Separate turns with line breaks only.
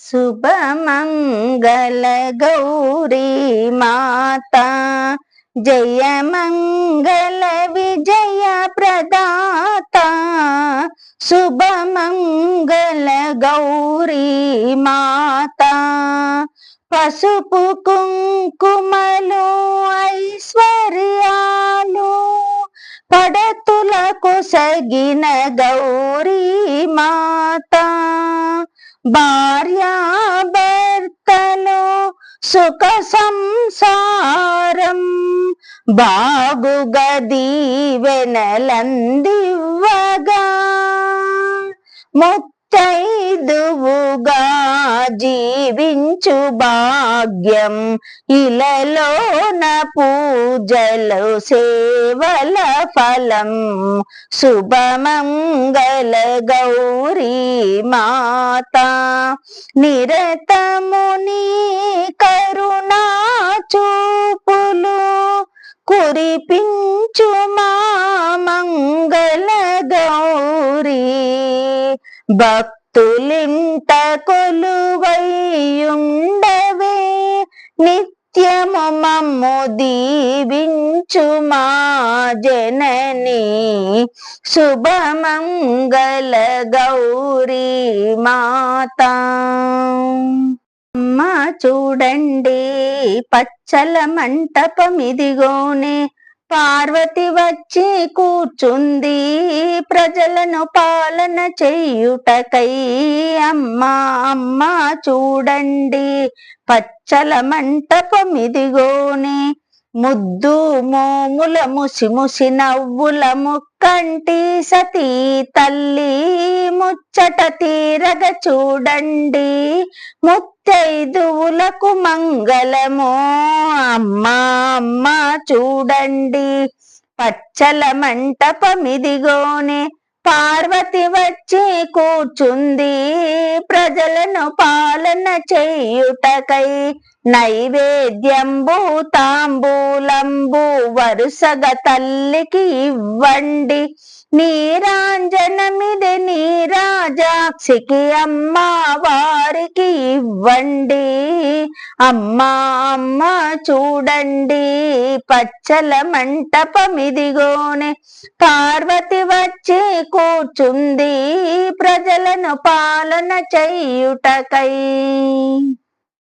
శుభమంగళ గౌరీ మాతా, జయ మంగళ విజయ ప్రదాత. శుభమంగళ గౌరీ మాతా, పసుపు కుంకుమలు ఐశ్వర్యాలు పడతులకు సగిన గౌరీ మాతా, భార్యాభర్తలు సుఖ సంసారం బాగుగా దీవెనలందివ్వగా, ముత్తైదువుగా జీవించు భాగ్యం ఇలలోన పూజలు సేవల ఫలం. శుభమంగళ గౌరీ మాతా, నిరతముని కరుణా చూపులు కురిపించు మా మంగళ గౌరీ. భక్తులింట కొలువైయుండవే, నిత్యము మమ్ము దీవించు మా జనని. శుభమంగళ గౌరీ మాతా. అమ్మా చూడండి పచ్చల మంటపమిదిగోనే, పార్వతి వచ్చి కూర్చుంది ప్రజలను పాలన చెయ్యుటకై. అమ్మా అమ్మా చూడండి పచ్చల మంటపమిదిగోనే, ముద్దు మోముల ముసి ముసి నవ్వుల ముక్కంటి సతీ తల్లి ముచ్చట తీరగ చూడండి, ముత్తైదువులకు మంగళము. అమ్మా అమ్మా చూడండి పచ్చల మంటపమిదిగోనే, పార్వతి వచ్చి కూర్చుంది ప్రజలను పాలన చెయ్యుటకై. నైవేద్యంబు తాంబూలంబు వరుసగా తల్లికి ఇవ్వండి, నీరాంజనమిది నీరాజాక్షికి అమ్మా వారికి ఇవ్వండి. అమ్మా అమ్మా చూడండి పచ్చల మంటపమిదిగోనే, పార్వతి వచ్చి కూర్చుంది ప్రజలను పాలన చెయ్యుటకై.